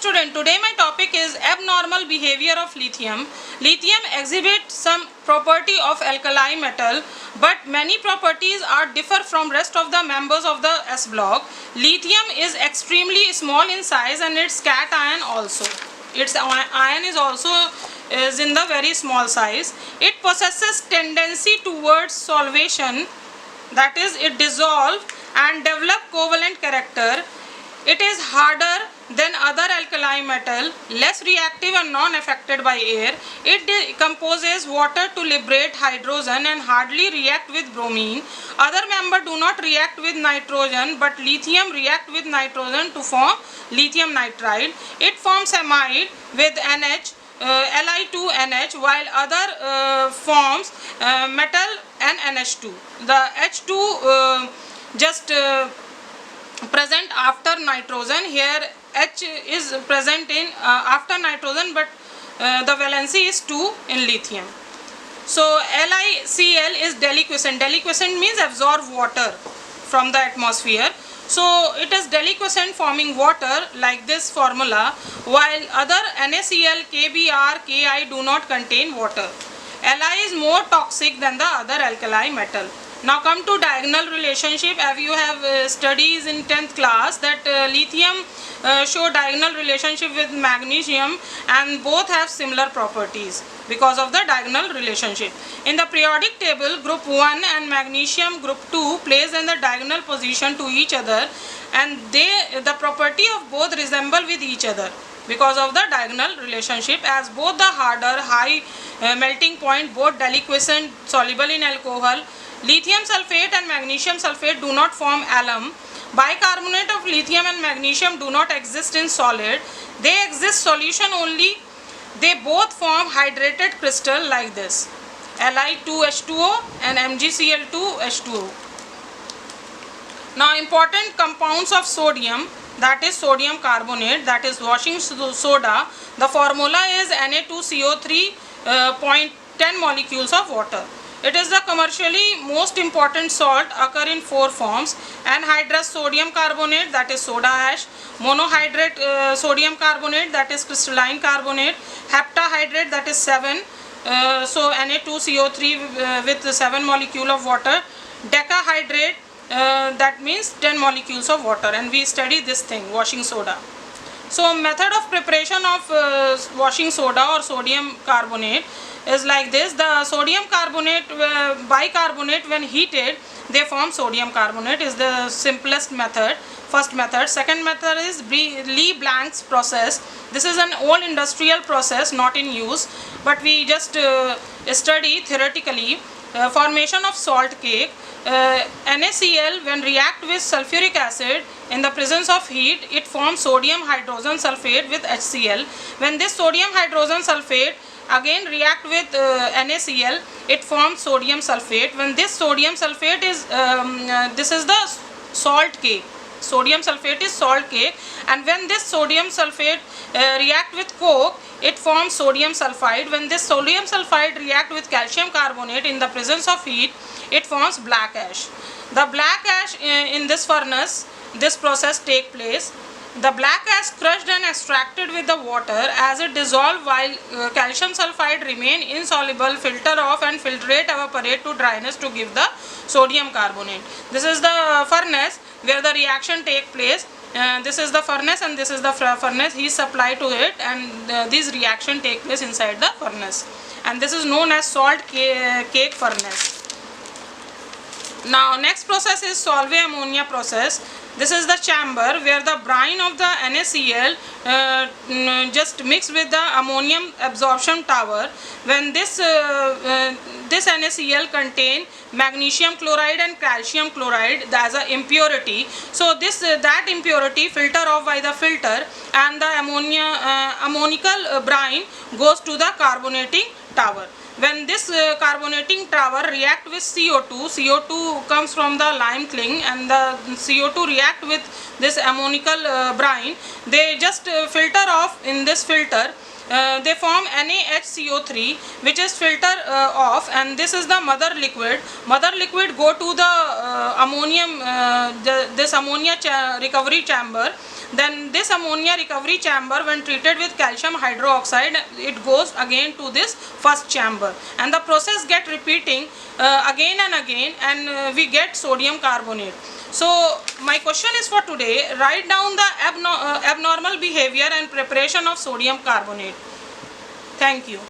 student, today my topic is abnormal behavior of lithium. Lithium exhibits some property of alkali metal, but many properties are differ from rest of the members of the S block. Lithium is extremely small in size and its cation also. Its ion is also is in the very small size. It possesses tendency towards solvation, that is it dissolve and develop covalent character. It is harder than other alkali metal, less reactive and non-affected by air. It decomposes water to liberate hydrogen and hardly react with bromine. Other members do not react with nitrogen, but lithium react with nitrogen to form lithium nitride. It forms amide with NH, Li2NH, while other forms metal and NH2. The H2 just present after nitrogen. Here H is present in after nitrogen, but the valency is 2 in lithium. So LiCl is deliquescent. Deliquescent means absorb water from the atmosphere. So it is deliquescent, forming water like this formula, while other NaCl, KBr, Ki do not contain water. Li is more toxic than the other alkali metal. Now come to diagonal relationship. As you have studies in 10th class that lithium show diagonal relationship with magnesium, and both have similar properties because of the diagonal relationship. In the periodic table, group 1 and magnesium group 2 placed in the diagonal position to each other, and the property of both resemble with each other because of the diagonal relationship, as both the harder high melting point, both deliquescent, soluble in alcohol. Lithium sulfate and magnesium sulfate do not form alum. Bicarbonate of lithium and magnesium do not exist in solid. They exist solution only. They both form hydrated crystal like this, Li2H2O and MgCl2H2O. Now important compounds of sodium, that is sodium carbonate, that is washing soda. The formula is Na2CO3 0.10 molecules of water. It is the commercially most important salt, occur in 4 forms: anhydrous sodium carbonate, that is soda ash; monohydrate sodium carbonate, that is crystalline carbonate; heptahydrate, that is 7, so Na2CO3 with 7 molecule of water; decahydrate, that means 10 molecules of water, and we study this thing, washing soda. So method of preparation of washing soda or sodium carbonate is like this. The sodium carbonate, bicarbonate, when heated, they form sodium carbonate, is the simplest method, first method. Second method is Lee-Blanc's process. This is an old industrial process, not in use, but we just study theoretically. Formation of salt cake. NaCl, when react with sulfuric acid in the presence of heat, it forms sodium hydrogen sulfate with HCl. When this sodium hydrogen sulfate again react with NaCl, it forms sodium sulfate. When this sodium sulfate is this is the salt cake. Sodium sulfate is salt cake, and when this sodium sulfate react with coke, it forms sodium sulfide. When this sodium sulfide react with calcium carbonate in the presence of heat, it forms black ash. The black ash in this furnace, this process take place. The black ash crushed and extracted with the water as it dissolve, while calcium sulfide remain insoluble, filter off and filtrate, evaporate to dryness to give the sodium carbonate. This is the furnace where the reaction take place. This is the furnace and this is the furnace, he supply to it, and this reaction take place inside the furnace, and this is known as salt cake furnace. Now next process is solvay ammonia process. This is the chamber where the brine of the NaCl just mixed with the ammonium absorption tower. When this NaCl contain magnesium chloride and calcium chloride as an impurity, so that impurity filter off by the filter, and the ammonical brine goes to the carbonating tower. When this carbonating tower react with CO2, CO2 comes from the lime kiln, and the CO2 react with this ammonical brine, they just filter off in this filter. they form NaHCO3, which is filter off, and this is the mother liquid. Mother liquid go to the ammonium, this ammonia recovery chamber. Then this ammonia recovery chamber, when treated with calcium hydroxide, it goes again to this first chamber, and the process get repeating again and again, and we get sodium carbonate. So my question is for today, write down the abnormal behavior and preparation of sodium carbonate. Thank you.